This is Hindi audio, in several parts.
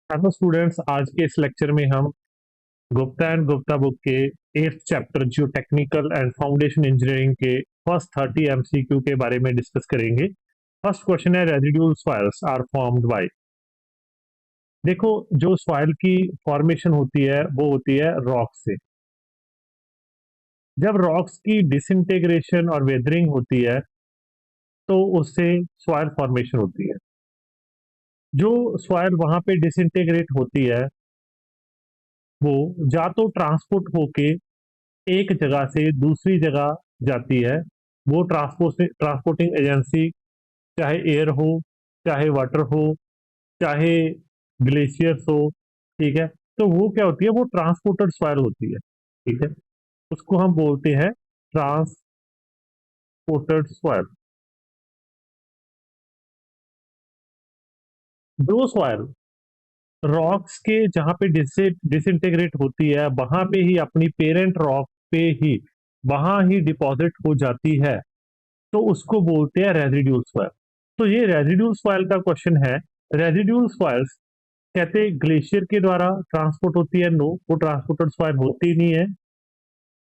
हेलो स्टूडेंट्स, आज के इस लेक्चर में हम गुप्ता एंड गुप्ता बुक के 8th chapter geotechnical and foundation engineering के फर्स्ट 30 एमसीक्यू के बारे में डिस्कस करेंगे। फर्स्ट क्वेश्चन है, residual soils are formed by. देखो, जो सॉइल की फॉर्मेशन होती है वो होती है रॉक से। जब रॉक्स की डिसइंटीग्रेशन और वेदरिंग होती है तो उससे सॉइल फॉर्मेशन होती है। जो सॉइल वहां पे डिसइंटीग्रेट होती है वो या तो ट्रांसपोर्ट होके एक जगह से दूसरी जगह जाती है। वो ट्रांसपोर्टिंग एजेंसी चाहे एयर हो, चाहे वाटर हो, चाहे ग्लेशियर्स हो, ठीक है। तो वो क्या होती है, वो ट्रांसपोर्टेड सॉइल होती है, ठीक है। उसको हम बोलते हैं ट्रांसपोर्टेड सॉइल। जो सॉइल रॉक्स के जहां पे डिसइंटीग्रेट होती है वहां पे ही अपनी पेरेंट रॉक पे ही वहां ही डिपॉजिट हो जाती है, तो उसको बोलते हैं रेजिड्यूल सॉइल। तो ये रेजिड्यूल सॉइल का क्वेश्चन है। रेजिड्यूल सॉइल्स कहते हैं ग्लेशियर के द्वारा ट्रांसपोर्ट होती है। नो, वो ट्रांसपोर्टेड सॉइल होती नहीं है।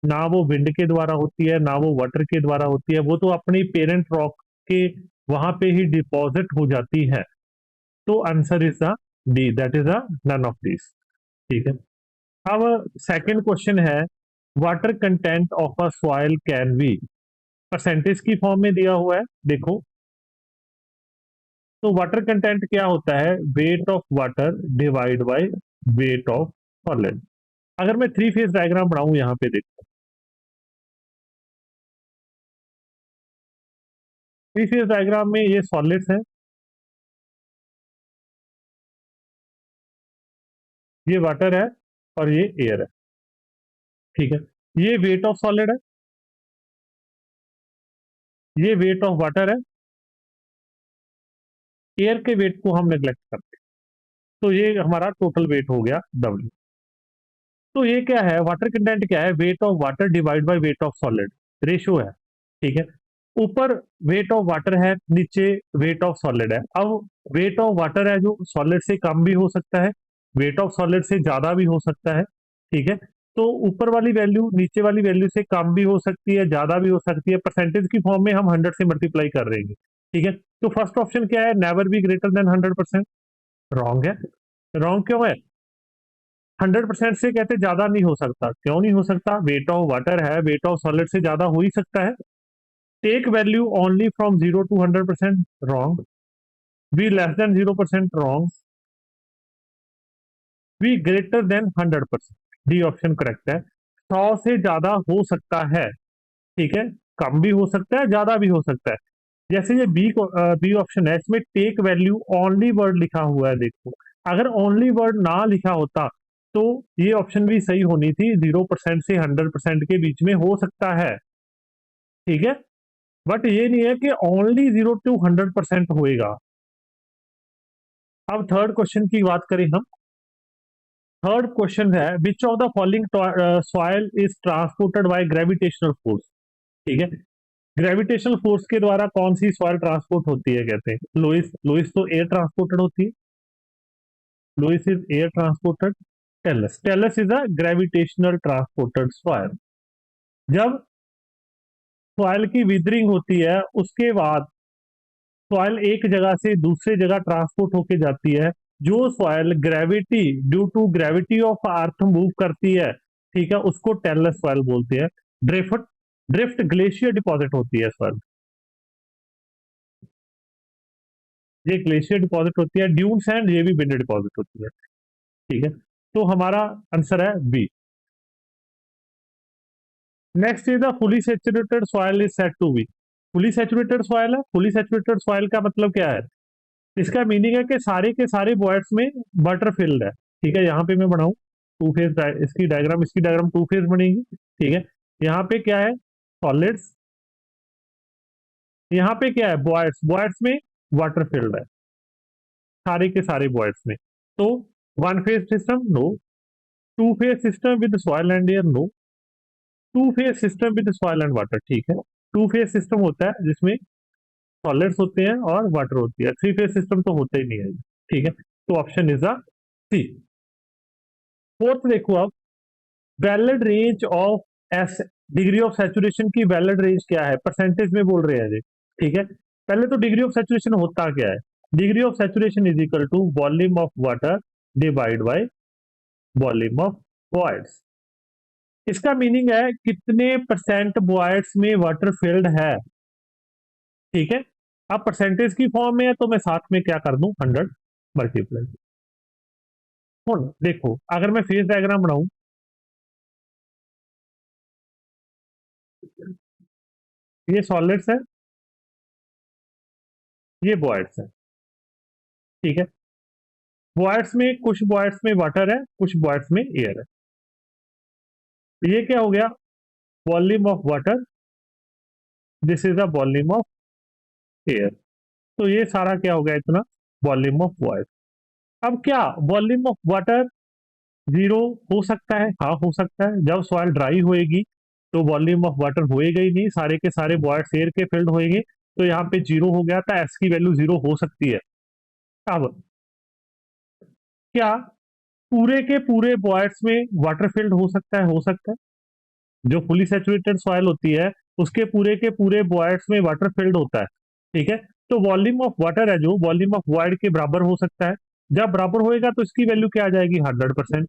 ना वो विंड के द्वारा होती है, ना वो वाटर के द्वारा होती है। वो तो अपनी पेरेंट रॉक के वहां पे ही डिपॉजिट हो जाती है। तो answer is the D, that is the none of this, ठीक है। अब सेकंड क्वेश्चन है, water content of a soil can be. Percentage की फॉर्म में दिया हुआ है, देखो। तो वाटर कंटेंट क्या होता है, weight of water divide by weight of solid. अगर मैं थ्री फेज डायग्राम बनाऊं, यहां पे देखो, थ्री फेज डायग्राम में ये सॉलिड्स है, ये वाटर है और ये एयर है, ठीक है। ये वेट ऑफ सॉलिड है, ये वेट ऑफ वाटर है। एयर के वेट को हम नेग्लेक्ट करते हैं, तो ये हमारा टोटल वेट हो गया डब्ल्यू। तो ये क्या है, वाटर कंटेंट क्या है, weight of water divide by weight of solid, ratio है, ठीक है। ऊपर वेट ऑफ वाटर है, नीचे वेट ऑफ सॉलिड है। अब वेट ऑफ वाटर है जो सॉलिड से कम भी हो सकता है, वेट ऑफ सॉलिड से ज्यादा भी हो सकता है, ठीक है। तो ऊपर वाली वैल्यू नीचे वाली वैल्यू से कम भी हो सकती है, ज्यादा भी हो सकती है। परसेंटेज की फॉर्म में हम 100 से मल्टीप्लाई कर रहे हैं, ठीक है। तो फर्स्ट ऑप्शन क्या है, never be greater than 100%। Wrong है। रॉन्ग क्यों है, 100% से कहते ज्यादा नहीं हो सकता। क्यों नहीं हो सकता, वेट ऑफ वाटर है, वेट ऑफ सॉलिड से ज्यादा हो ही सकता है। Take value only from 0 to 100%, wrong. B less than 0%, wrong. B greater than 100%, D option correct है। 100 से ज्यादा हो सकता है, ठीक है। कम भी हो सकता है, ज्यादा भी हो सकता है। जैसे ये बी ऑप्शन है, इसमें टेक वैल्यू ओनली वर्ड लिखा हुआ है, देखो। अगर ओनली वर्ड ना लिखा होता तो ये ऑप्शन भी सही होनी थी, 0% से 100% के बीच में हो सकता है, ठीक है। बट ये नहीं है कि ओनली 0 to 100% होएगा। अब थर्ड क्वेश्चन की बात करें हम। थर्ड क्वेश्चन है, विच of the following soil is transported by gravitational force, ठीक है। ग्रेविटेशनल फोर्स के द्वारा कौन सी सॉइल ट्रांसपोर्ट होती है, कहते हैं लोइस। लोइस तो एयर ट्रांसपोर्टेड होती है, loess is air transported. Talus, talus is a gravitational transported soil. जब सॉइल की विदरिंग होती है उसके बाद सॉइल एक जगह से दूसरे जगह ट्रांसपोर्ट होके जाती है। जो soil gravity, due to gravity of earth move करती है, ठीक है, उसको टेलस सॉइल बोलते हैं। ड्रिफ्ट, ड्रिफ्ट ग्लेशियर डिपॉजिट होती है सॉइल, ये ग्लेशियर डिपॉजिट होती है। ड्यून सैंड ये भी विंड डिपॉजिट होती है, ठीक है। तो हमारा आंसर है B. Next is the fully saturated soil is said to be. Fully saturated soil है, फुली सेचुरेटेड सॉइल का मतलब क्या है, इसका मीनिंग है कि सारे के सारे बॉयड्स में वाटर फिल्ड है, ठीक है। यहाँ पे मैं बनाऊं टू फेज, इसकी डायग्राम टू फेज बनेगी, ठीक है। यहाँ पे क्या है, सॉलिड्स। यहाँ पे क्या है, बॉयड्स, बॉयड्स में वाटर फिल्ड है, सारे के सारे बॉयड्स में। तो one phase system no, two phase system with soil and air no, two phase system with soil and water, ठीक है। टू फेज सिस्टम होता है जिसमें सॉलिड्स होते हैं और वाटर होती है, थ्री फेज सिस्टम तो होता ही नहीं है, ठीक है। तो option is the C. Fourth देखो अब, valid range of S, degree of saturation की वैलिड रेंज क्या है, परसेंटेज में बोल रहे हैं जी। ठीक है, पहले तो डिग्री ऑफ सैचुरेशन होता क्या है, degree of saturation is equal to volume of water divide by volume of voids. इसका मीनिंग है कितने परसेंट वॉइड्स में वाटर फिल्ड है। ठीक है, अब परसेंटेज की फॉर्म में है तो मैं साथ में क्या कर दूं, 100 मल्टीप्लाई। देखो अगर मैं फेज डायग्राम बनाऊं, ये सॉलिड्स है, ये बॉयड्स है। ठीक है, बॉयड्स में कुछ बॉयड्स में वाटर है, कुछ बॉयड्स में एयर है। ये क्या हो गया, volume of water, this is the volume of air. तो ये सारा क्या हो गया इतना, वॉल्यूम ऑफ वाटर। अब क्या वॉल्यूम ऑफ वाटर जीरो हो सकता है, हाँ हो सकता है, जब सॉइल ड्राई होएगी तो वॉल्यूम ऑफ वाटर होएगा ही नहीं, सारे के सारे बॉयड्स एयर के फिल्ड होएंगे, तो यहाँ पे जीरो हो गया था, एस की वैल्यू जीरो हो सकती है। अब क्या पूरे के पूरे बॉयड्स में वाटर फिल्ड हो सकता है, हो सकता है, जो फुली सैचुरेटेड सॉइल होती है उसके पूरे के पूरे बॉयड्स में वाटर फिल्ड होता है। ठीक है, तो वॉल्यूम ऑफ वाटर है जो वॉल्यूम ऑफ वॉइड के बराबर हो सकता है, जब बराबर होएगा तो इसकी वैल्यू क्या आ जाएगी, 100%।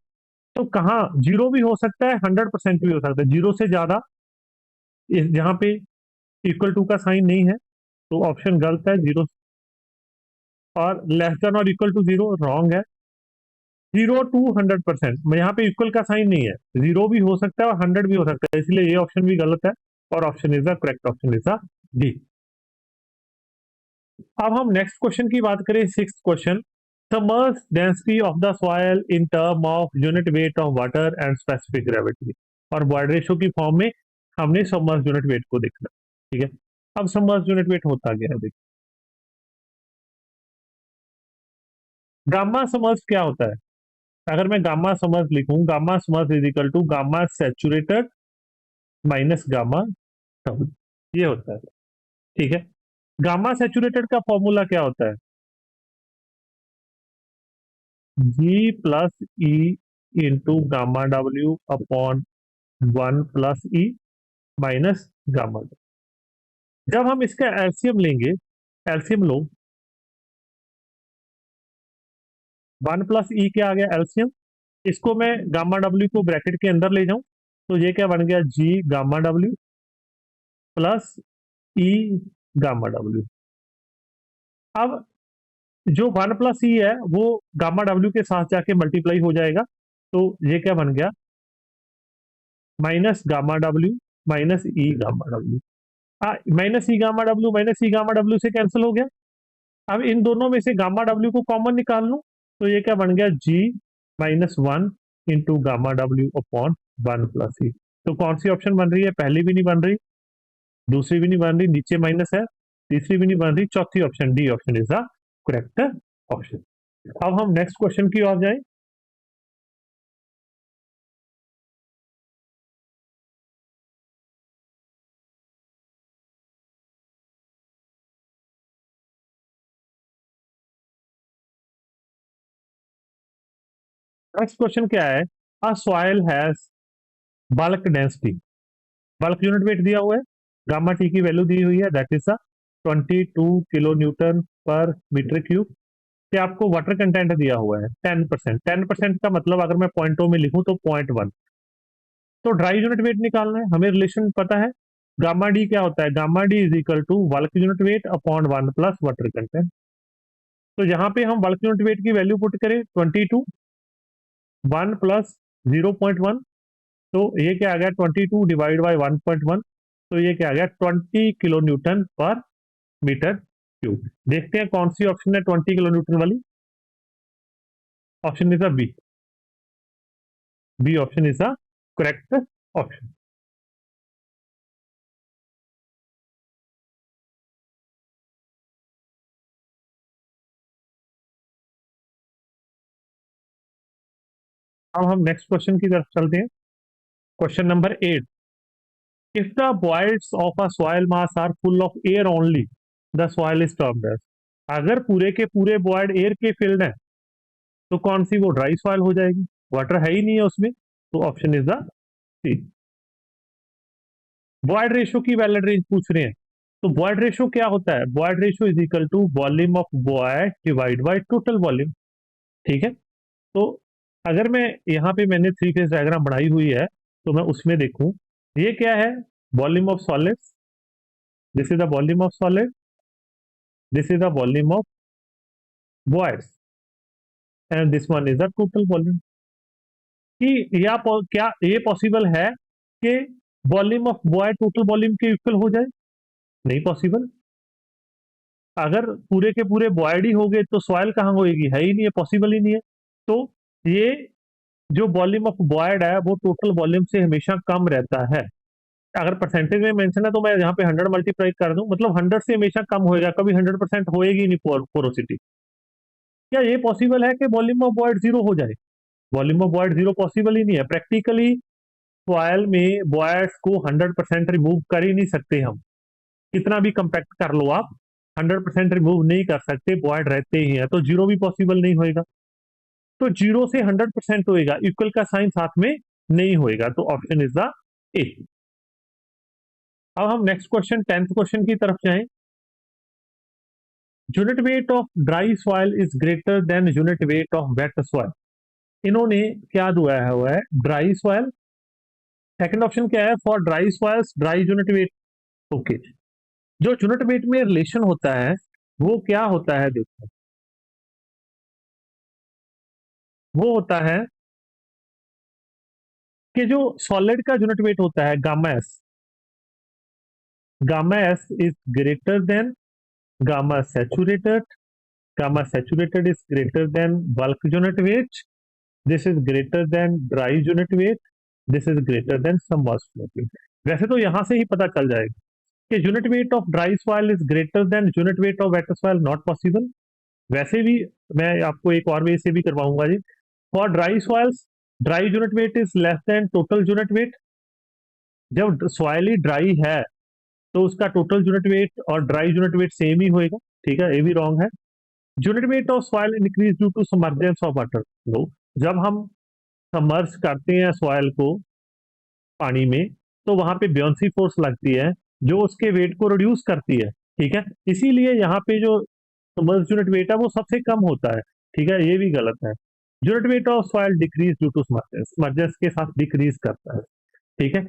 तो कहाँ जीरो भी हो सकता है, 100% भी हो सकता है, जीरो से ज्यादा इस जहां पे इक्वल टू का साइन नहीं है तो ऑप्शन गलत है, जीरो, और लेस देन और इक्वल टू जीरो रॉन्ग है। जीरो टू 100%, यहाँ पे इक्वल का साइन नहीं है, जीरो भी हो सकता है और 100 भी हो सकता है, इसलिए ये ऑप्शन भी गलत है और option is the correct, option is the D. अब हम नेक्स्ट क्वेश्चन की बात करें, sixth question, submerge density of the soil in term of unit weight of water and specific gravity, और बॉयड रेशियो की फॉर्म में हमने सबमर्ज यूनिट वेट को देखना। ठीक है, अब सबमर्ज यूनिट वेट होता गया है, देखिए गामा समर्ज क्या होता है, अगर मैं गामा समर्ज लिखूं, gamma submerge is equal to gamma saturated minus gamma term, ये होता है। ठीक है, गामा सैचुरेटेड का फॉर्मूला क्या होता है, G plus e into gamma डब्ल्यू अपॉन 1 + ई माइनस गामा। जब हम इसका एलसीएम लेंगे, एलसीएम लो, 1 + ई क्या आ गया एलसीएम, इसको मैं गामा डब्ल्यू को ब्रैकेट के अंदर ले जाऊं तो ये क्या बन गया, जी गामा डब्ल्यू प्लस ई गामा डब्ल्यू। अब जो 1 + ई है वो गामा डब्ल्यू के साथ जाके मल्टीप्लाई हो जाएगा, तो ये क्या बन गया, माइनस गामा डब्ल्यू माइनस ई गामा डब्ल्यू। माइनस ई गामा डब्ल्यू से कैंसिल हो गया। अब इन दोनों में से गामा डब्ल्यू को कॉमन निकाल लूं तो ये क्या बन गया, जी -1 इंटू गामा डब्ल्यू अपॉन 1 + ई। तो कौन सी ऑप्शन बन रही है, पहली भी नहीं बन रही, दूसरी भी नहीं बन रही, नीचे माइनस है, तीसरी भी नहीं बन रही, चौथी option D option is the correct option. अब हम नेक्स्ट क्वेश्चन की ओर जाएं। नेक्स्ट क्वेश्चन क्या है, अ soil has bulk density, bulk unit wait दिया हुआ है, गामा टी की वैल्यू दी हुई है, that is 22 kilo newton per metre cube, कि आपको वाटर कंटेंट दिया हुआ है 10%। 10% का मतलब अगर मैं पॉइंटों में लिखूं तो 0.1, तो ड्राई यूनिट वेट निकालना है, हमें रिलेशन पता है, गामा डी क्या होता है, gamma D is equal to bulk unit weight upon 1 + water content. तो यहाँ पे हम बल्क यूनिट वेट की वैल्यू पुट करें 22, 1 + 0.1, तो ये क्या आ गया, 22 डिवाइड बाई 1.1, तो ये क्या आ गया, 20 kilo newton per metre cube. देखते हैं कौन सी ऑप्शन है 20 किलो न्यूटन वाली, option is a B, B option is a correct option. अब हम नेक्स्ट क्वेश्चन की तरफ चलते हैं, question number 8, if the voids of a soil mass are full of air only, the soil is termed as, अगर पूरे के पूरे बॉइड एयर के फिल्ड हैं तो कौन सी, वो ड्राई सॉइल हो जाएगी, वाटर है ही नहीं है उसमें, तो option is the C. Void ratio की वैलिड रेंज पूछ रहे हैं, तो बॉयड रेशियो क्या होता है, void ratio is equal to volume of void divide by total volume. ठीक है, तो अगर मैं यहाँ पे मैंने थ्री फेज डायग्राम बनाई हुई है, तो मैं उसमें देखूं, ये क्या है, volume of solids, this is the volume of solid, this is the volume of voids, and this one is the total volume. कि या क्या ये पॉसिबल है कि volume of void total volume के इक्वल हो जाए? नहीं पॉसिबल। अगर पूरे के पूरे बॉयड ही हो गए तो सॉइल कहाँ होएगी, है ही नहीं है, पॉसिबल ही नहीं है। तो ये जो वॉल्यूम ऑफ बॉयड है वो टोटल वॉल्यूम से हमेशा कम रहता है। अगर परसेंटेज में मेंशन है तो मैं यहाँ पे 100 मल्टीप्लाई कर दूं, मतलब 100 से हमेशा कम होएगा, कभी 100% होएगी नहीं पोरोसिटी। क्या ये पॉसिबल है कि वॉल्यूम ऑफ बॉयड जीरो हो जाए? Volume of void zero possible ही नहीं है प्रैक्टिकली। सॉइल में बॉयड्स को 100% रिमूव कर ही नहीं सकते हम, कितना भी कंपैक्ट कर लो आप, 100% रिमूव नहीं कर सकते, बॉयड रहते ही हैं, तो जीरो भी पॉसिबल नहीं होएगा। तो जीरो से 100% होएगा, इक्वल का साइन साथ में नहीं होएगा, तो ऑप्शन इज द ए। अब हम नेक्स्ट क्वेश्चन 10th क्वेश्चन की तरफ जाएं। Unit weight of dry soil is greater than unit weight of weight soil. इन्होंने क्या दिया हुआ है, ड्राई सॉइल, सेकंड ऑप्शन क्या है, for dry soils dry unit wait. Okay, जो यूनिट वेट में रिलेशन होता है वो क्या होता है, देखो वो होता है कि जो सॉलिड का यूनिट वेट होता है gamma S is greater than gamma saturated, gamma saturated is greater than bulk unit weight, this is greater than dry unit weight, this is greater than submerged unit weight। वैसे तो यहां से ही पता चल जाएगा कि unit weight of dry soil is greater than unit weight of weight soil, not possible. वैसे भी मैं आपको एक और वे से भी करवाऊंगा जी। For dry soils dry unit weight is less than total unit weight. जब सॉइल ही ड्राई है तो उसका टोटल यूनिट वेट और ड्राई यूनिट वेट सेम ही होएगा। ठीक है, ये भी रॉन्ग है। Unit weight of soil increase due to submergence of water. No, जब हम सबमर्ज करते हैं सॉइल को पानी में तो वहां पे ब्योंसी फोर्स लगती है जो उसके वेट को रिड्यूस करती है। ठीक है, इसीलिए यहाँ पे जो सबमर्ज यूनिट वेट है वो सबसे कम होता है। ठीक है, ये भी गलत है। Unit weight of soil decrease due to submergence के साथ डिक्रीज करता है। ठीक है,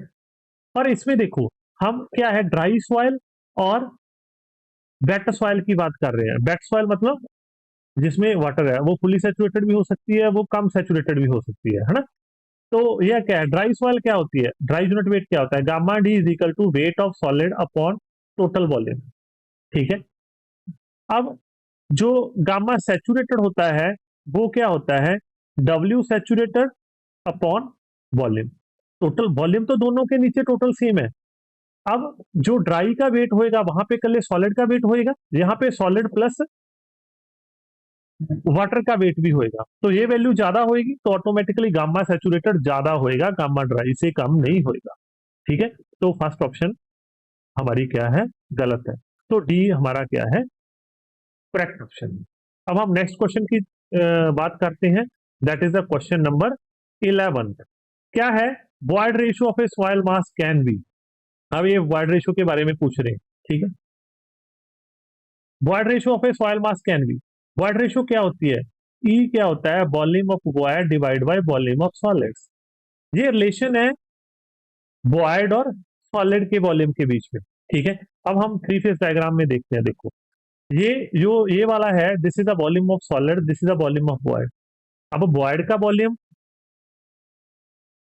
और इसमें देखो हम क्या है, ड्राई सॉइल और वेट सॉइल की बात कर रहे हैं। वेट सॉइल मतलब जिसमें वाटर है, वो फुली सेचुरेटेड भी हो सकती है, वो कम सेचुरेटेड भी हो सकती है ना। तो यह क्या है, ड्राई सॉइल क्या होती है, ड्राई यूनिट वेट क्या होता है, gamma D is equal to weight of solid upon total volume. ठीक है, अब जो गामा सेचुरेटेड होता है वो क्या होता है, W saturated upon volume. Total volume तो दोनों के नीचे टोटल सेम है। अब जो ड्राई का वेट होएगा वहां पे कल सॉलिड का वेट होएगा, यहाँ पे सॉलिड प्लस वाटर का वेट भी होएगा, तो ये वैल्यू ज्यादा होएगी तो ऑटोमेटिकली गामा सैचुरेटेड ज्यादा होएगा, गामा ड्राई से कम नहीं होएगा। ठीक है, तो फर्स्ट ऑप्शन हमारी क्या है, गलत है। तो डी हमारा क्या है, करेक्ट ऑप्शन। अब हम नेक्स्ट क्वेश्चन की बात करते हैं, that is the question number 11। क्या है, void ratio of a soil mass can be. अब ये बॉयड रेशियो के बारे में पूछ रहे हैं। ठीक है, void ratio of a soil mass can be. Void ratio क्या होती है, ई क्या होता है, volume of void divide by volume of solids. ये रिलेशन है बॉयड और सॉलिड के वॉल्यूम के बीच में। ठीक है, अब हम थ्री फेज डायग्राम में देखते हैं, देखो ये जो ये वाला है, this is the volume of solid, this is the volume of void. अब बॉयड का वॉल्यूम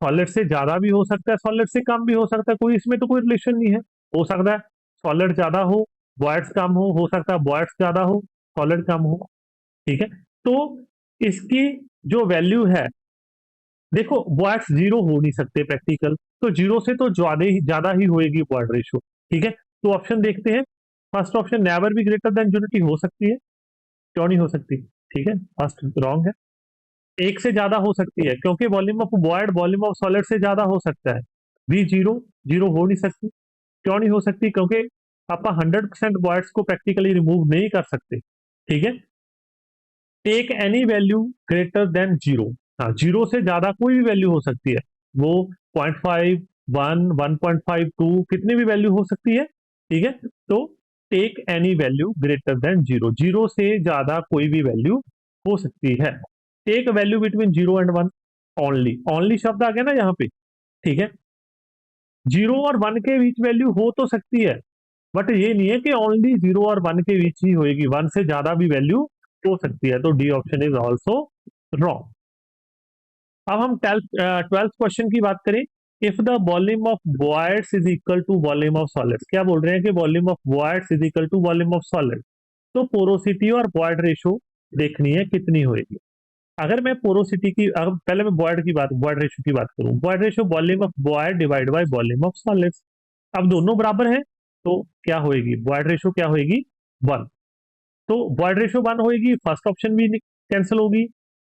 सॉलिड से ज्यादा भी हो सकता है, सॉलिड से कम भी हो सकता है, कोई इसमें तो कोई रिलेशन नहीं है। हो सकता है सॉलिड ज्यादा हो बॉयड्स कम हो सकता है बॉयड्स ज्यादा हो सॉलिड कम हो। ठीक है, तो इसकी जो वैल्यू है, देखो बॉयड्स जीरो हो नहीं सकते प्रैक्टिकल, तो जीरो से तो ज्यादा ही होएगी बॉयड रेशियो। ठीक है, तो ऑप्शन देखते हैं। फर्स्ट ऑप्शन नेवर भी ग्रेटर देन यूनिटी हो सकती है, क्यों नहीं हो सकती? ठीक है, फर्स्ट रॉन्ग है। एक से ज्यादा हो सकती है क्योंकि volume of void volume of solid से ज्यादा हो सकता है। बी जीरो, जीरो हो नहीं सकती, क्यों नहीं हो सकती, क्योंकि आप 100% बॉयड्स को प्रैक्टिकली रिमूव नहीं कर सकते। ठीक है, take any value greater than zero. हाँ, जीरो से ज्यादा कोई भी वैल्यू हो सकती है, वो 0.5, 1, 1.5, 2 कितनी भी वैल्यू हो सकती है। ठीक है, तो take any value greater than zero, zero से ज्यादा कोई भी वैल्यू हो सकती है। Take value between zero and one, only, only शब्द आ गया ना यहाँ पे। ठीक है, जीरो और वन के बीच वैल्यू हो तो सकती है, बट ये नहीं है कि ओनली जीरो और वन के बीच ही होएगी, वन से ज्यादा भी वैल्यू हो सकती है। तो D option is also wrong. अब हम ट्वेल्थ क्वेश्चन की बात करें। If the volume of voids is equal to volume of solids, क्या बोल रहे हैं कि volume of voids is equal to volume of solid, तो पोरोसिटी और बॉयड रेशो देखनी है कितनी होएगी। अगर मैं पोरोसिटी की, अगर पहले मैं बॉयड रेशो की बात करूं, void ratio volume of void divide by volume of solids. अब दोनों बराबर हैं, तो क्या होएगी, बॉयड रेशो क्या होएगी, वन। तो बॉयड रेशो वन होएगी, फर्स्ट ऑप्शन भी कैंसिल होगी,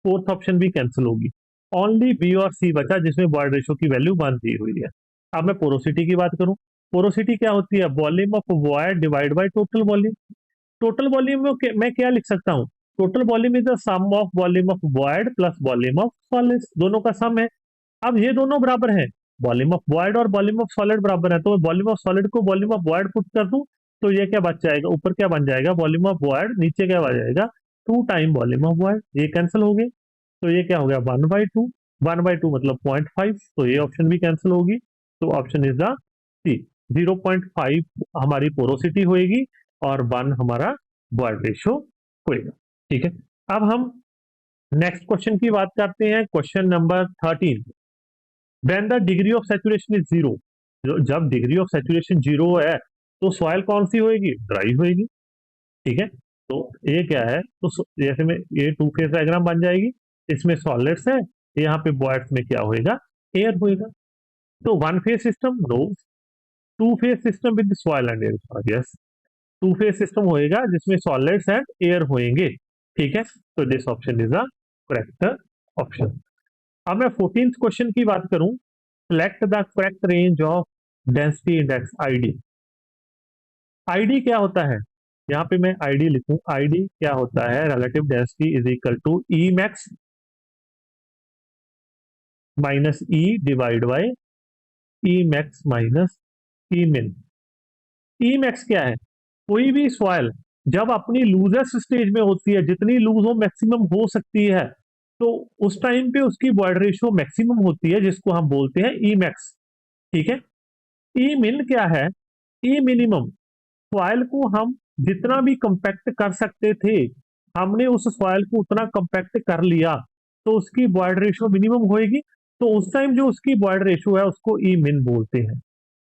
फोर्थ ऑप्शन भी कैंसिल होगी, ओनली बी और सी बचा जिसमें बॉयड रेशो की वैल्यू वन दी हुई है। अब मैं पोरोसिटी की बात करूं, पोरोसिटी क्या होती है, volume of void divide by total volume. Total volume में मैं क्या लिख सकता हूँ, total volume is the sum of volume of void plus volume of solids, दोनों का सम है। अब ये दोनों बराबर हैं, वॉल्यूम ऑफ बॉयड और वॉल्यूम ऑफ सॉलिड बराबर है, तो वॉल्यूम ऑफ सॉलिड को वॉल्यूम ऑफ बॉयड पुट कर दूं, तो ये क्या बच जाएगा, ऊपर क्या बन जाएगा, वॉल्यूम ऑफ बॉयड, नीचे क्या बन जाएगा, two time volume of void, ये कैंसिल हो गए, तो ये क्या हो गया, 1/2, 1/2 मतलब 0.5, तो ये ऑप्शन भी कैंसिल होगी। तो ऑप्शन इज द सी, 0.5 हमारी पोरोसिटी होएगी और 1 हमारा बॉयड रेशो होएगा। ठीक है, अब हम नेक्स्ट क्वेश्चन की बात करते हैं, question number 13। When the degree of saturation is zero, जब डिग्री ऑफ सैचुरेशन जीरो है तो सॉइल कौन सी होएगी, ड्राई होएगी। ठीक है, तो ये क्या है, तो जैसे में ये टू फेज डायग्राम बन जाएगी, इसमें सॉलिड्स है, यहाँ पे बॉयड्स में क्या होएगा, एयर होएगा। तो one phase system no, two phase system with soil and air, yes, two phase system होएगा जिसमें सॉलिड्स एंड एयर होएंगे। ठीक है, तो this option is the correct option. अब मैं 14th क्वेश्चन की बात करूं, select the correct range of density index ID. ID क्या होता है, यहां पे मैं आईडी लिखूं, आईडी क्या होता है, relative density is equal to e max minus e divide by e max minus e min. E max क्या है, कोई भी सॉइल जब अपनी लूजेस्ट स्टेज में होती है, जितनी लूज हो मैक्सिमम हो सकती है, तो उस टाइम पे उसकी बॉयड रेशियो मैक्सिमम होती है, जिसको हम बोलते हैं ई मैक्स। ठीक है, ई मिन क्या है, ई मिनिमम, सॉइल को हम जितना भी कंपैक्ट कर सकते थे, हमने उस सॉइल को उतना कंपैक्ट कर लिया, तो उसकी बॉयड रेशियो मिनिमम होएगी, तो उस टाइम जो उसकी बॉयड रेशियो है उसको ई मिन बोलते हैं।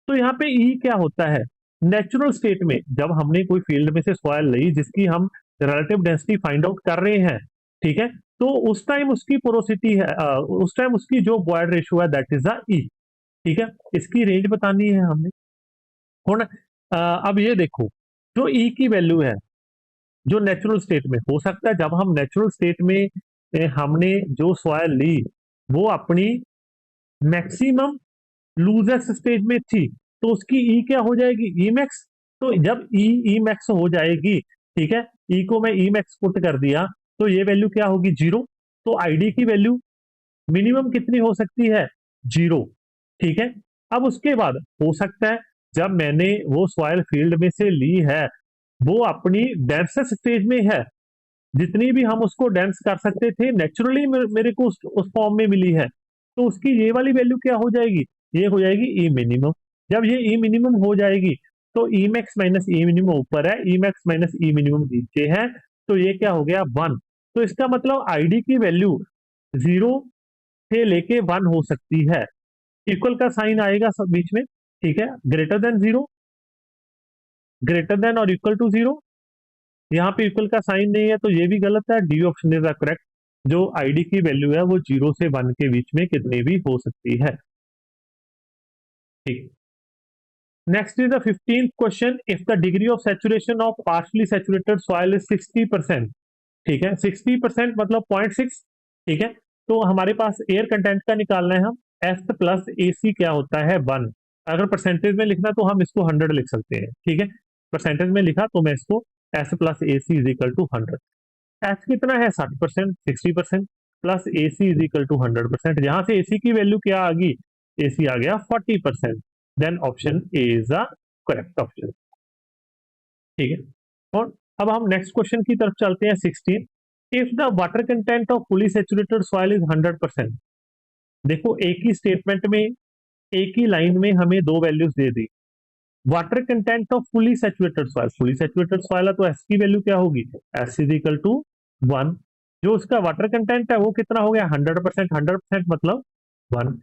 तो यहाँ पे ई क्या होता है, नेचुरल स्टेट में जब हमने कोई फील्ड में से सॉइल ली जिसकी हम रिलेटिव डेंसिटी फाइंड आउट कर रहे हैं, ठीक है, तो उस टाइम उसकी पोरोसिटी है, उस टाइम उसकी जो बॉयड रेशियो है दैट इज द ई। ठीक है, इसकी रेंज बतानी है हमने। अब ये देखो, जो ई की वैल्यू है, जो नेचुरल स्टेट में हो सकता है, जब हम नेचुरल स्टेट में हमने जो सॉइल ली वो अपनी मैक्सिमम लूजेस्ट स्टेज में थी, तो उसकी ई क्या हो जाएगी, ई मैक्स। तो जब ई मैक्स हो जाएगी, ठीक है, ई को मैं ई मैक्स पुट कर दिया, तो ये वैल्यू क्या होगी, जीरो। तो आईडी की वैल्यू मिनिमम कितनी हो सकती है, जीरो। ठीक है, अब उसके बाद हो सकता है जब मैंने वो सॉइल फील्ड में से ली है, वो अपनी डेंसेस्ट स्टेज में है, जितनी भी हम उसको डेंस कर सकते थे नेचुरली मेरे को उस फॉर्म में मिली है, तो उसकी ये वाली वैल्यू क्या हो जाएगी, ये हो जाएगी ई मिनिमम। जब ये ई मिनिमम हो जाएगी, तो ई मैक्स माइनस ई मिनिमम ऊपर है, ई मैक्स माइनस ई मिनिमम नीचे है, तो ये क्या हो गया, वन। तो इसका मतलब आईडी की वैल्यू जीरो से लेके वन हो सकती है। इक्वल का साइन आएगा सब बीच में, ठीक है, greater than zero, greater than और इक्वल टू जीरो, यहाँ पे इक्वल का साइन नहीं है, तो ये भी गलत है, डी ऑप्शन इज करेक्ट। जो आईडी की वैल्यू है वो जीरो से वन के बीच में कितनी भी हो सकती है। ठीक, next is the 15th question, if the degree of saturation of partially saturated soil is 60%, ठीक है, 60% मतलब 0.6। ठीक है, तो हमारे पास एयर कंटेंट का निकालना है, हम एस प्लस ए सी क्या होता है, वन। अगर परसेंटेज में लिखना तो हम इसको 100 लिख सकते हैं। ठीक है, परसेंटेज में लिखा तो मैं इसको S plus A C is equal to 100। H कितना है 60%, 60% plus A C is equal to 100%। यहां से एसी की वैल्यू क्या आ गई, एसी आ गया 40%। Then option A is the correct option. ठीक है, और अब हम नेक्स्ट क्वेश्चन की तरफ चलते हैं 16। If the water content of fully saturated soil is 100%। देखो एक ही स्टेटमेंट में, एक ही लाइन में हमें दो values they the. Water content of fully saturated soil, fully saturated soil है तो एस की वैल्यू क्या होगी, एस इज इक्वल टू 1। जो उसका वाटर कंटेंट है वो कितना हो गया 100%, 100% मतलब 1।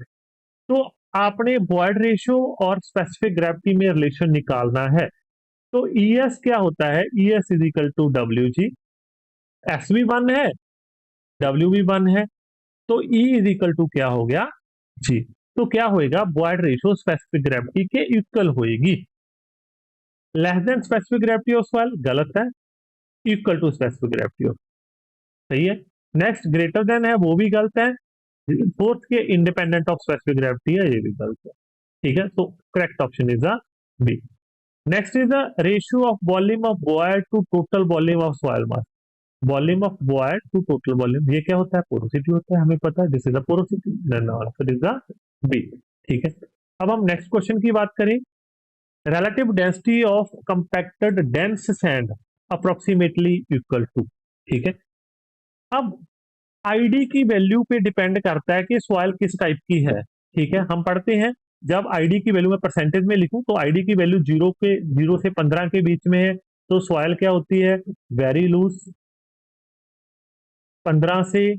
तो आपने बॉयड रेशियो और स्पेसिफिक ग्रेविटी में रिलेशन निकालना है। तो ई एस क्या होता है, E S is equal to W G. S भी 1 है, डब्ल्यू भी 1 है, तो ई इज इक्वल टू क्या हो गया, जी। तो क्या होएगा, बॉयड रेशियो स्पेसिफिक ग्रेविटी के इक्वल होएगी। Less than specific gravity of soil गलत है, equal to specific gravity of सही है। नेक्स्ट ग्रेटर देन है वो भी गलत है। फोर्थ के इंडिपेंडेंट ऑफ स्पेसिफिक ग्रेविटी है, ये भी गलत है। ठीक है, तो correct option is the B. Next is the ratio of volume of void to total volume of soil mass. Volume of void to total volume, ये क्या होता है, पोरोसिटी होता है, हमें पता है, this is the porosity. Then answer is the B. ठीक है, अब हम नेक्स्ट क्वेश्चन की बात करें। relative density of compacted dense sand approximately equal to। ठीक है, अब आईडी की वैल्यू पे डिपेंड करता है कि सॉइल किस टाइप की है। ठीक है, हम पढ़ते हैं जब आईडी की वैल्यू में परसेंटेज में लिखूं तो आईडी की वैल्यू 0 से 15 के बीच में है तो सॉइल क्या होती है, वेरी लूज। 15 से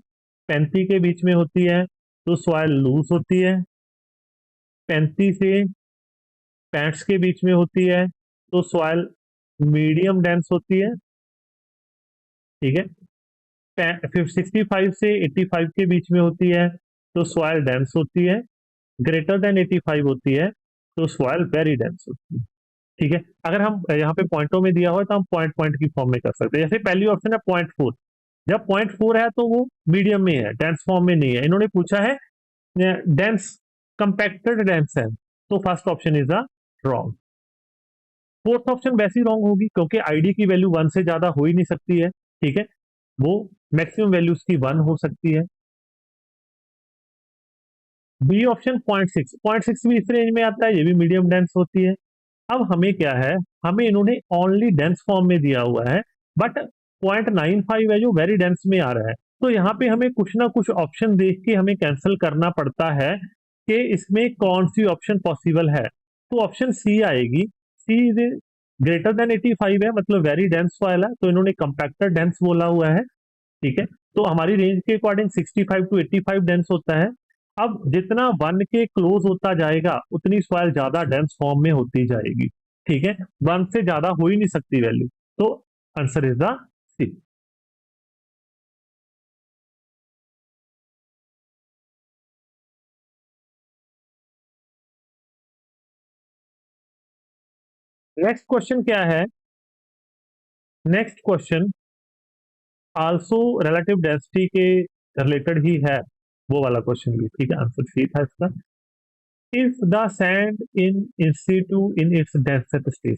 35 के बीच में होती है तो सॉइल लूज होती है। 35 से 65 के बीच में होती है तो सॉइल मीडियम डेंस होती है। ठीक है, 65 से 85 के बीच में होती है तो सॉइल डेंस होती है। ग्रेटर देन 85 होती है तो सॉइल वेरी डेंस होती है। ठीक है, अगर हम यहाँ पे पॉइंटों में दिया हो तो हम पॉइंट पॉइंट की फॉर्म में कर सकते हैं। जैसे पहली ऑप्शन है 0.4, जब 0.4 है तो वो मीडियम में है, डेंस फॉर्म में नहीं है। इन्होंने पूछा है डेंस, कंपैक्टेड डेंस है, तो first option is the wrong. Fourth option वैसी रॉन्ग होगी क्योंकि आईडी की वैल्यू 1 से ज्यादा हो ही नहीं सकती है। ठीक है, वो मैक्सिमम वैल्यू उसकी 1 हो सकती है। बी ऑप्शन 0.6, 0.6 भी इस रेंज में आता है, ये भी मीडियम डेंस होती है। अब हमें क्या है, हमें इन्होंने ओनली डेंस फॉर्म में दिया हुआ है, बट 0.95 है जो वेरी डेंस में आ रहा है। तो यहाँ पे हमें कुछ ना कुछ ऑप्शन देख के हमें कैंसिल करना पड़ता है कि इसमें कौन सी ऑप्शन पॉसिबल है। तो ऑप्शन सी आएगी, सी इज ग्रेटर देन 85 है मतलब वेरी डेंस वाला है, तो इन्होंने कंपैक्टर डेंस बोला हुआ है। ठीक है, तो हमारी रेंज के अकॉर्डिंग 65 टू 85 डेंस होता है। अब जितना 1 के क्लोज होता जाएगा उतनी सॉइल ज्यादा डेंस फॉर्म में होती जाएगी। ठीक है, 1 से ज्यादा हो ही नहीं सकती वैल्यू, तो answer is the C. Next question क्या है, next question also relative density के रिलेटेड ही है, वो वाला क्वेश्चन भी। ठीक है, आंसर सी था इसका। If the sand in situ in its densest stage,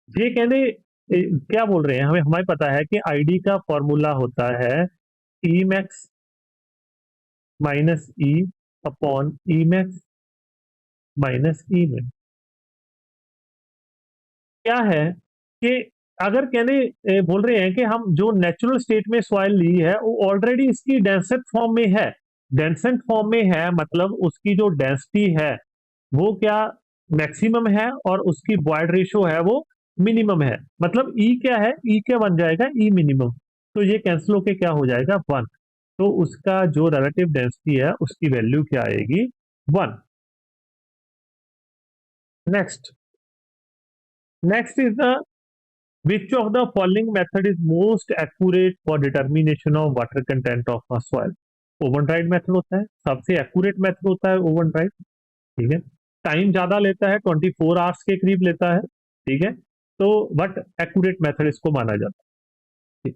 ये कहने क्या बोल रहे हैं, हमें हमें पता है कि आईडी का फॉर्मूला होता है ई मैक्स माइनस ई अपॉन ई मैक्स माइनस ई मिन। क्या है कि अगर कहने बोल रहे हैं कि हम जो नेचुरल स्टेट में सॉइल ली है वो ऑलरेडी इसकी डेंसेट फॉर्म में है। डेंसेंट फॉर्म में है मतलब उसकी जो डेंसिटी है वो क्या मैक्सिमम है और उसकी बॉयड रेशियो है वो मिनिमम है। मतलब ई क्या है, ई क्या बन जाएगा, ई मिनिमम। तो ये कैंसिल होके क्या हो जाएगा 1। तो उसका जो रिलेटिव डेंसिटी है उसकी वैल्यू क्या आएगी, 1। Next, next is the which of the following method is most accurate for determination of water content of a soil। Oven dried method होता है, सबसे एक्यूरेट मेथड होता है ओवन ड्राइड। ठीक है, टाइम ज्यादा लेता है, 24 आवर्स के करीब लेता है। ठीक है, तो बट एक्यूरेट मेथड इसको माना जाता है।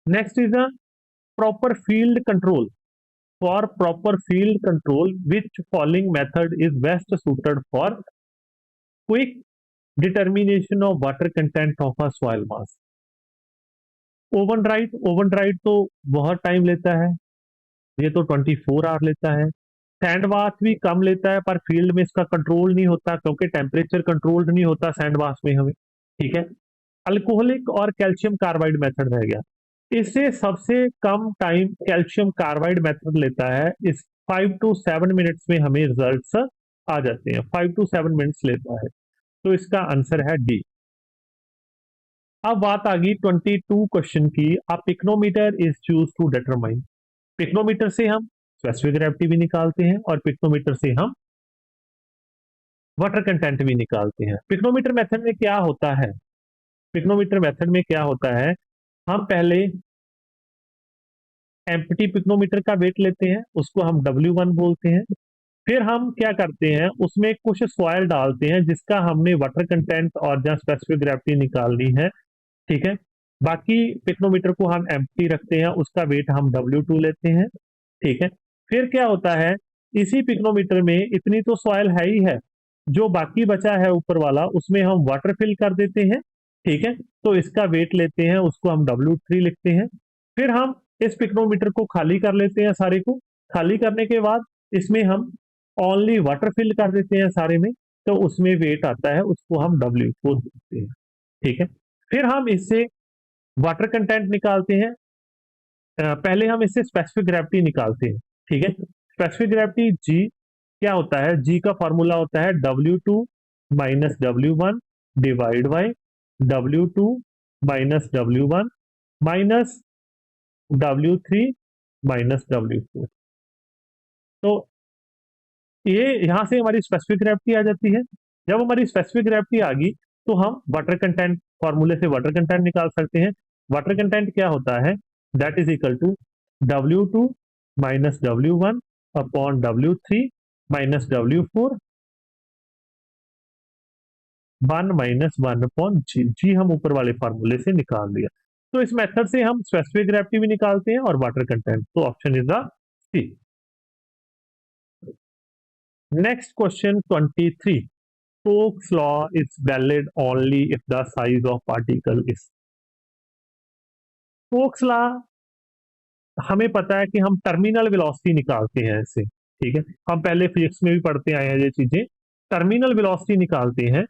Next is a proper field control. For proper field control which following method is best suited for quick determination of water content of a soil mass. Oven dried तो बहुत टाइम लेता है, ये तो 24 आवर लेता है। सैंड बाथ भी कम लेता है, पर फील्ड में इसका कंट्रोल नहीं होता क्योंकि टेम्परेचर कंट्रोल नहीं होता सैंड बाथ में हमें, ठीक है। अल्कोहलिक और कैल्शियम कार्बाइड मेथड रह गया। इससे सबसे कम टाइम कैल्शियम कार्बाइड मेथड लेता है। इस 5 to 7 मिनट्स में हमें रिजल्ट्स आ जाते हैं, 5 to 7 मिनट्स लेता है। तो इसका आंसर है डी। अब बात आ गई 22 क्वेश्चन की। A pycnometer is chose to determine. Pycnometer से हम स्पेसिफिक ग्रेविटी भी निकालते हैं और पिक्नोमीटर से हम वाटर कंटेंट भी निकालते हैं। पिक्नोमीटर मेथड में क्या होता है, पिक्नोमीटर मेथड में क्या होता है, हम पहले एम्प्टी पिक्नोमीटर का वेट लेते हैं, उसको हम W1 बोलते हैं। फिर हम क्या करते हैं, उसमें कुछ सॉइल डालते हैं जिसका हमने वाटर कंटेंट और जहाँ स्पेसिफिक ग्रेविटी निकालनी है, ठीक है। बाकी पिक्नोमीटर को हम एम्प्टी रखते हैं, उसका वेट हम W2 लेते हैं, ठीक है। फिर क्या होता है, इसी पिक्नोमीटर में इतनी तो सॉइल है ही है, जो बाकी बचा है ऊपर वाला उसमें हम वाटर फिल कर देते हैं, ठीक है। तो इसका वेट लेते हैं, उसको हम W3 लिखते हैं। फिर हम इस पिक्नोमीटर को खाली कर लेते हैं, सारे को खाली करने के बाद इसमें हम ओनली वाटर फिल कर देते हैं सारे में, तो उसमें वेट आता है, उसको हम W4 लिखते हैं, ठीक है। फिर हम इससे वाटर कंटेंट निकालते हैं। पहले हम इससे स्पेसिफिक ग्रेविटी निकालते हैं, ठीक है। स्पेसिफिक ग्रेविटी जी क्या होता है, जी का फॉर्मूला होता है W2 minus W1 divide by W2 minus W1 minus W3 minus W4। तो ये यहां से हमारी स्पेसिफिक ग्रेविटी आ जाती है। जब हमारी स्पेसिफिक ग्रेविटी आ गई तो हम वाटर कंटेंट फॉर्मूले से वाटर कंटेंट निकाल सकते हैं। वाटर कंटेंट क्या होता है, that is equal to W2 minus W1 upon W3 minus W4 1 minus 1 upon G. जी हम ऊपर वाले फॉर्मूले से निकाल दिया। तो इस मेथड से हम स्पेसिफिक ग्रेविटी भी निकालते हैं और वाटर कंटेंट। तो option is the C. Next question 23। Stokes law is valid only if the size of particle is. Stokes law हमें पता है कि हम टर्मिनल वेलोसिटी निकालते हैं इससे, ठीक है। हम पहले फिजिक्स में भी पढ़ते आए हैं ये चीजें। टर्मिनल वेलोसिटी निकालते हैं।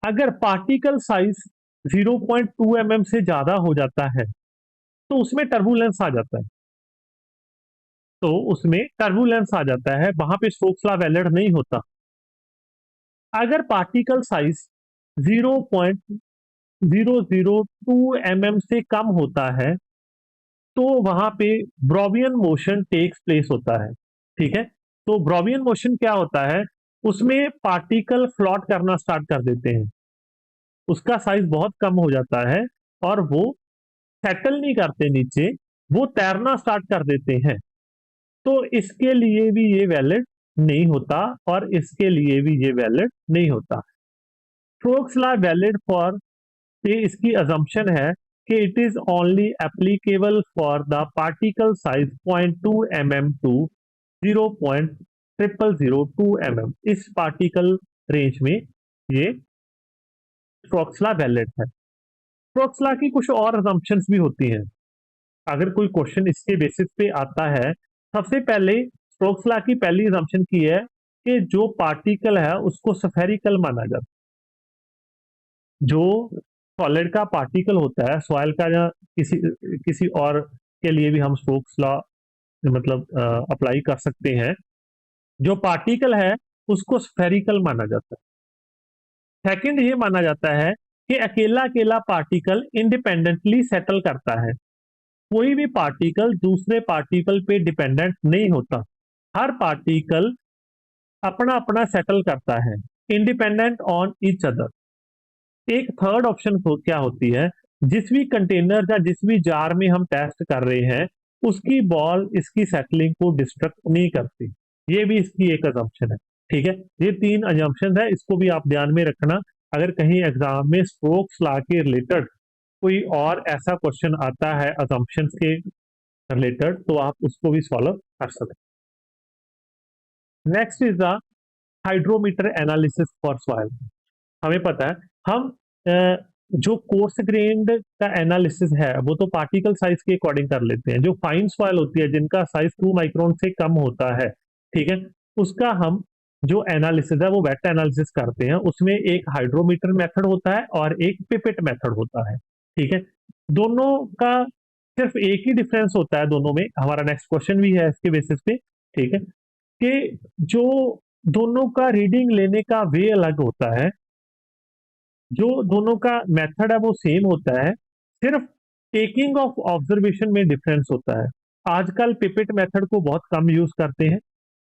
अगर पार्टिकल साइज 0.2 mm से ज्यादा हो जाता है तो उसमें टर्बुलेंस आ जाता है, तो उसमें टर्बुलेंस आ जाता है, वहां पे स्टोक्स लॉ वैलिड नहीं होता। अगर पार्टिकल साइज 0.002 mm से कम होता है तो वहां पे ब्रोवियन मोशन टेक्स प्लेस होता है, ठीक है। तो ब्रोवियन मोशन क्या होता है, उसमें पार्टिकल फ्लॉट करना स्टार्ट कर देते हैं, उसका साइज बहुत कम हो जाता है और वो सेटल नहीं करते नीचे, वो तैरना स्टार्ट कर देते हैं। तो इसके लिए भी ये वैलिड नहीं होता और इसके लिए भी ये वैलिड नहीं होता। स्टोक्स लॉ वैलिड फॉर, ये इसकी अजम्पशन है कि it is only applicable for the particle size 0.2 mm to 0.0002 mm। इस पार्टिकल रेंज में ये स्टोक्स लॉ वैलिड है। स्टोक्स लॉ की कुछ और अजम्पशंस भी होती हैं। अगर कोई क्वेश्चन इसके बेसिस पे आता है, सबसे पहले स्टोक्स लॉ की पहली अजम्पशन की है कि जो पार्टिकल है उसको स्फेरिकल माना जाता है। जो सॉलिड का पार्टिकल होता है, सॉइल का या किसी किसी और के लिए भी हम स्टोक्स लॉ मतलब अप्लाई कर सकते हैं। जो पार्टिकल है उसको स्फेरिकल माना जाता है। सेकंड ये माना जाता है कि अकेला अकेला पार्टिकल इंडिपेंडेंटली सेटल करता है, कोई भी पार्टिकल दूसरे पार्टिकल पे डिपेंडेंट नहीं होता, हर पार्टिकल अपना अपना सेटल करता है, इंडिपेंडेंट ऑन ईच अदर। एक थर्ड ऑप्शन क्या होती है, जिस भी कंटेनर या जिस भी जार में हम टेस्ट कर रहे हैं उसकी बॉल इसकी सेटलिंग को डिस्ट्रक्ट नहीं करती, ये भी इसकी एक अजम्पशन है, ठीक है। ये तीन अजम्पशन है, इसको भी आप ध्यान में रखना। अगर कहीं एग्जाम में स्टोक्स लॉ के रिलेटेड कोई और ऐसा क्वेश्चन आता है अजम्पशंस के रिलेटेड तो आप उसको भी सॉल्व कर सकते हैं। Next is the hydrometer analysis for soil. हमें पता है हम जो कोर्स ग्रेन्ड का एनालिसिस है वो तो पार्टिकल साइज के अकॉर्डिंग कर लेते हैं। जो फाइन सॉइल होती है जिनका साइज 2 माइक्रोन से कम होता है, ठीक है, उसका हम जो एनालिसिस है वो वेट एनालिसिस करते हैं। उसमें एक हाइड्रोमीटर मेथड होता है और एक पिपेट मेथड होता है, ठीक है। दोनों का सिर्फ एक ही डिफरेंस होता है दोनों में। हमारा नेक्स्ट क्वेश्चन भी है इसके बेसिस पे, ठीक है, कि जो दोनों का रीडिंग लेने का वे अलग होता है, जो दोनों का मेथड है वो सेम होता है, सिर्फ टेकिंग ऑफ ऑब्जर्वेशन में डिफरेंस होता है। आजकल पिपेट मेथड को बहुत कम यूज करते हैं,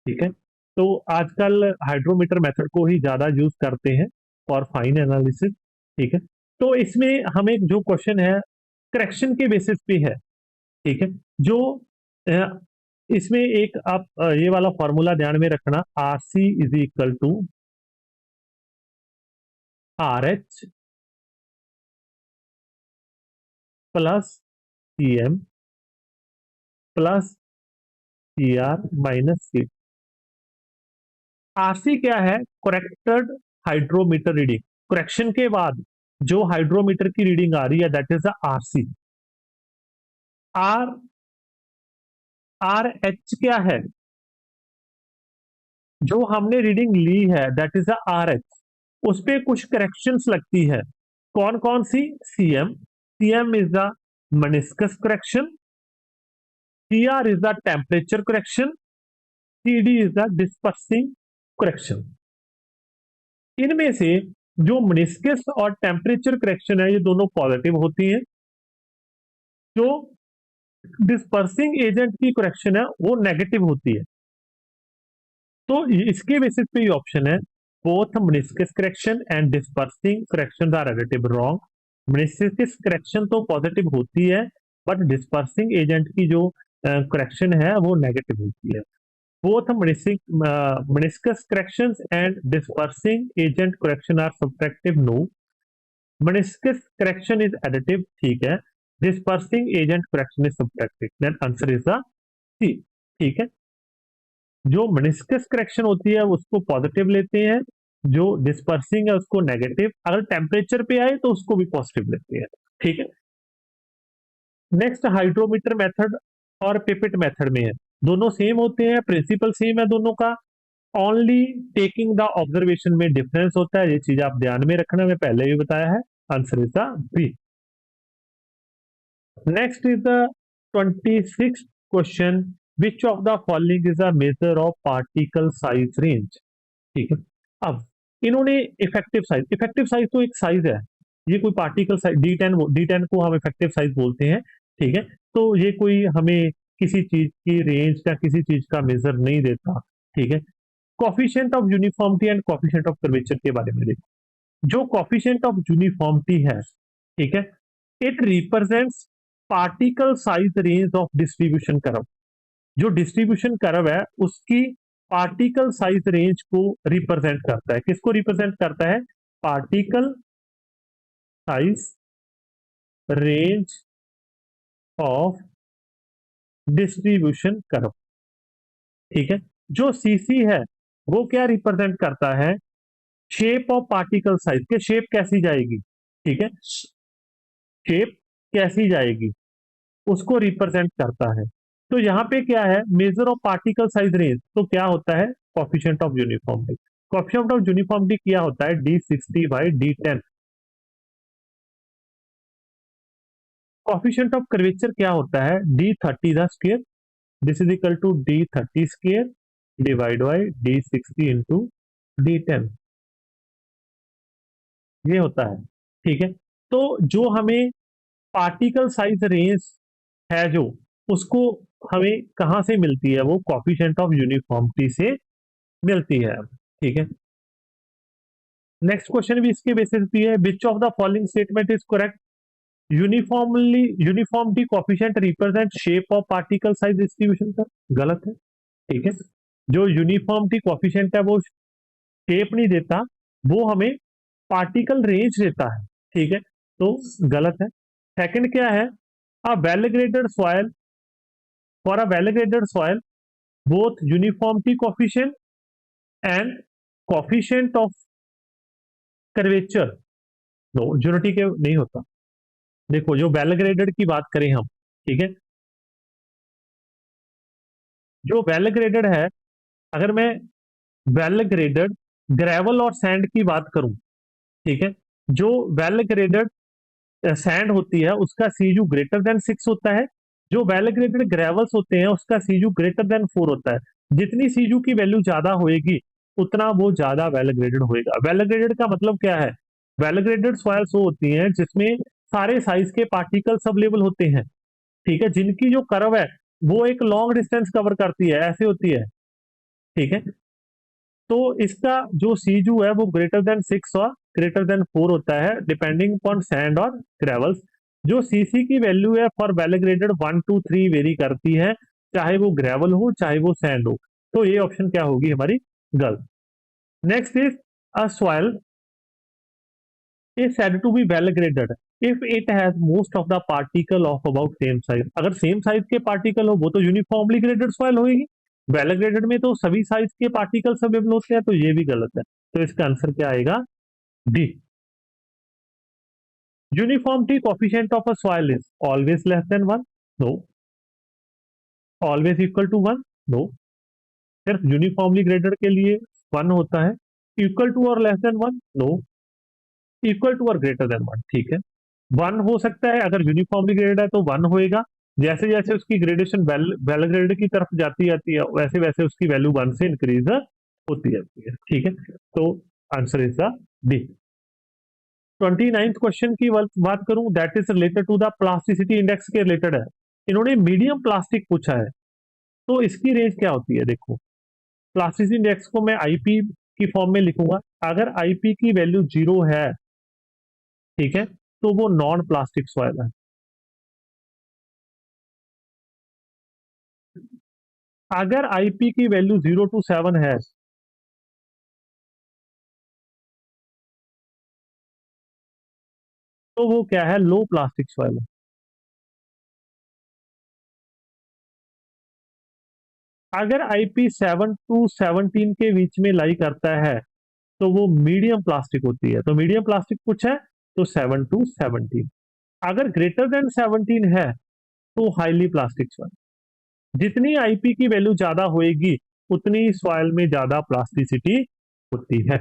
ठीक है, तो आजकल हाइड्रोमीटर मेथड को ही ज्यादा यूज करते हैं फॉर फाइन एनालिसिस, ठीक है। तो इसमें हमें जो क्वेश्चन है करेक्शन के बेसिस पे है, ठीक है। जो अ, इसमें एक आप ये वाला फॉर्मूला ध्यान में रखना, R C is equal to R H plus C M plus C R minus C. RC क्या है? Corrected hydrometer reading. करेक्शन के बाद जो हाइड्रोमीटर की रीडिंग आ रही है that is the RC. R R H क्या है? जो हमने रीडिंग ली है that is the R H, उस पे कुछ करेक्शंस लगती है। कौन कौन सी? CM, CM is the meniscus correction, CR is the temperature correction, CD is the dispersing correction. इनमें से जो मेनिस्कस और टेम्परेचर करेक्शन है ये दोनों पॉजिटिव होती हैं। जो डिस्पर्सिंग एजेंट की करेक्शन है वो नेगेटिव होती है। तो इसके बेसिस पे ये ऑप्शन है, both meniscus correction and dispersing correction are relative wrong. Meniscus correction तो पॉजिटिव होती है बट डिस्पर्सिंग एजेंट की जो करेक्शन है वो नेगेटिव होती है। Both meniscus corrections and dispersing agent correction are subtractive, no. meniscus correction is additive, ठीक है। dispersing agent correction is subtractive, then answer is the C, ठीक है। जो meniscus correction होती है उसको पॉजिटिव लेते हैं, जो डिस्पर्सिंग है उसको नेगेटिव, अगर टेम्परेचर पे आए तो उसको भी पॉजिटिव लेते हैं, ठीक है। नेक्स्ट हाइड्रोमीटर मेथड और पिपेट मेथड में है, दोनों सेम होते हैं, प्रिंसिपल सेम है दोनों का, ओनली टेकिंग द ऑब्जर्वेशन में डिफरेंस होता है। ये चीज आप ध्यान में रखना, मैं पहले भी बताया है। Answer is the B. Next is the 26th question, which of the following is a measure of particle size range, ठीक है। अब इन्होंने इफेक्टिव साइज तो एक साइज है, ये कोई पार्टिकल साइज डी10 को हम इफेक्टिव साइज बोलते हैं, ठीक है। तो ये कोई हमें किसी चीज की रेंज या किसी चीज का मेजर नहीं देता, ठीक है। Coefficient of uniformity and coefficient of curvature के बारे में देखो। जो कोफिशिएंट ऑफ यूनिफॉर्मिटी है, ठीक है, it represents particle size range of distribution curve. जो डिस्ट्रीब्यूशन कर्व है उसकी पार्टिकल साइज रेंज को रिप्रेजेंट करता है। किसको रिप्रेजेंट करता है? Particle size range of distribution curve, ठीक है। जो सीसी है वो क्या रिप्रेजेंट करता है? शेप ऑफ पार्टिकल साइज, के शेप कैसी जाएगी, ठीक है, शेप कैसी जाएगी उसको रिप्रेजेंट करता है। तो यहाँ पे क्या है? Major of particle size range, तो क्या होता है? Coefficient of uniformity. Coefficient of uniformity क्या होता है? D60/D10। कोफिशिएंट ऑफ कर्वेचर क्या होता है? D30 the square, this is equal to D30 square divide by D60 into D10, ये होता है, ठीक है। तो जो हमें पार्टिकल साइज रेंज है जो, उसको हमें कहां से मिलती है? वो कोफिशिएंट ऑफ यूनिफॉर्मिटी से मिलती है, ठीक है। नेक्स्ट क्वेश्चन भी इसके बेसिस पे है, विच of the following statement is correct? Uniformity coefficient represent shape of particle size distribution का, गलत है, ठीक है। जो यूनिफॉर्मिटी कोफिशिएंट है वो शेप नहीं देता, वो हमें पार्टिकल रेंज देता है, ठीक है, तो गलत है। सेकंड क्या है? A well graded soil, for a well graded soil both uniformity coefficient and coefficient of curvature no, unity के नहीं होता। देखो जो वेल ग्रेडेड की बात करें हम, ठीक है, जो वेल ग्रेडेड है, अगर मैं वेल ग्रेडेड ग्रेवल और सैंड की बात करूं, ठीक है, जो वेल ग्रेडेड सैंड होती है उसका सीजू ग्रेटर देन 6 होता है। जो वेल ग्रेडेड ग्रेवल्स होते हैं उसका सीजू ग्रेटर देन 4 होता है। जितनी सीजू की वैल्यू ज्यादा होएगी उतना वो ज्यादा वेल ग्रेडेड होएगा। वेल ग्रेडेड का मतलब क्या है? वेल ग्रेडेड सॉइल्स वो होती हैं जिसमें सारे साइज के पार्टिकल्स अवेलेबल होते हैं, ठीक है, जिनकी जो कर्व है वो एक लॉन्ग डिस्टेंस कवर करती है, ऐसे होती है, ठीक है। तो इसका जो सीजू है वो ग्रेटर देन 6 और ग्रेटर देन 4 होता है डिपेंडिंग अपॉन सैंड और ग्रेवल्स। जो सीसी की वैल्यू है फॉर वेल ग्रेडेड 1 2 3 वेरी करती है, चाहे वो ग्रेवल हो चाहे वो सैंड हो। तो ये ऑप्शन क्या होगी हमारी? गलत। Next is a soil is said to be well graded if it has most of the particle of about same size। अगर सेम साइज के पार्टिकल हो वो तो यूनिफॉर्मली ग्रेडेड सॉइल होगी। वेल ग्रेडेड में तो सभी साइज के पार्टिकल्स अवेलेबल होते हैं, तो ये भी गलत है। तो इसका आंसर क्या आएगा? D. Uniformity coefficient of a soil is always less than 1। No. Always equal to 1। No. सिर्फ यूनिफॉर्मली ग्रेडेड के लिए 1 होता है। इक्वल टू और less than 1। No. Equal to और ग्रेटर देन 1, ठीक है। 1 हो सकता है, अगर यूनिफॉर्मली ग्रेडेड है तो 1 होएगा। जैसे जैसे उसकी ग्रेडेशन वेल ग्रेडेड की तरफ जाती जाती है वैसे वैसे उसकी वैल्यू 1 से इंक्रीज होती जाती है, ठीक है। तो answer is the D. 29th क्वेश्चन की बात करूं, that is related to the plasticity index के रिलेटेड है। इन्होंने मीडियम प्लास्टिक पूछा है, तो इसकी रेंज क्या होती है? देखो, प्लास्टिसिटी इंडेक्स को मैं आईपी की फॉर्म में लिखूंगा। अगर आईपी की वैल्यू 0 है, ठीक है, तो वो नॉन प्लास्टिक सॉइल है। अगर आईपी की वैल्यू 0 to 7 है, तो वो क्या है? लो प्लास्टिक सॉइल है। अगर आईपी 7 to 17 के बीच में लाई करता है तो वो मीडियम प्लास्टिक होती है। तो मीडियम प्लास्टिक कुछ है तो 7 to 17। अगर ग्रेटर देन 17 है तो हाईली प्लास्टिक सॉइल। जितनी आईपी की वैल्यू ज्यादा होएगी उतनी सॉइल में ज्यादा प्लास्टिसिटी होती है।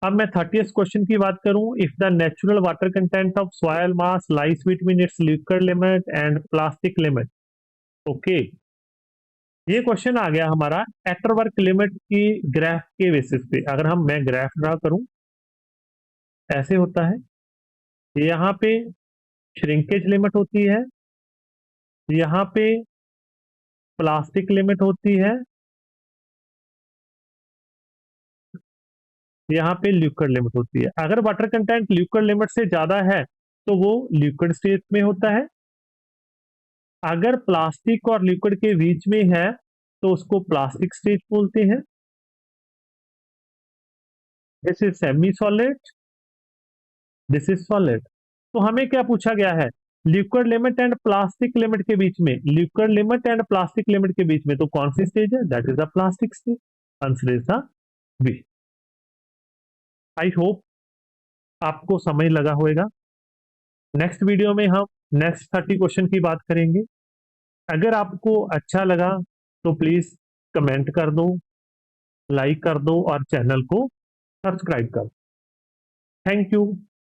अब मैं 30th क्वेश्चन की बात करूं, if the natural water content of soil mass lies between its liquid limit and plastic limit. Okay, ये क्वेश्चन आ गया हमारा एटरवर्क लिमिट की ग्राफ के बेसिस पे। अगर मैं ग्राफ ड्रा करूं, ऐसे होता है। यहाँ पे श्रिंकेज लिमिट होती है, यहाँ पे प्लास्टिक लिमिट होती है, यहाँ पे लिक्विड लिमिट होती है। अगर वाटर कंटेंट लिक्विड लिमिट से ज्यादा है तो वो लिक्विड स्टेट में होता है। अगर प्लास्टिक और लिक्विड के बीच में है तो उसको प्लास्टिक स्टेट बोलते हैं। This is semi solid, this is solid. तो हमें क्या पूछा गया है? Liquid limit and plastic limit के बीच में, liquid limit and plastic limit के बीच में तो कौन सी स्टेज है? That is the plastic stage. Answer is the B. I hope आपको समझ लगा होगा। नेक्स्ट वीडियो में हम नेक्स्ट 30 क्वेश्चन की बात करेंगे। अगर आपको अच्छा लगा तो प्लीज कमेंट कर दो, लाइक कर दो और चैनल को सब्सक्राइब कर दो। Thank you.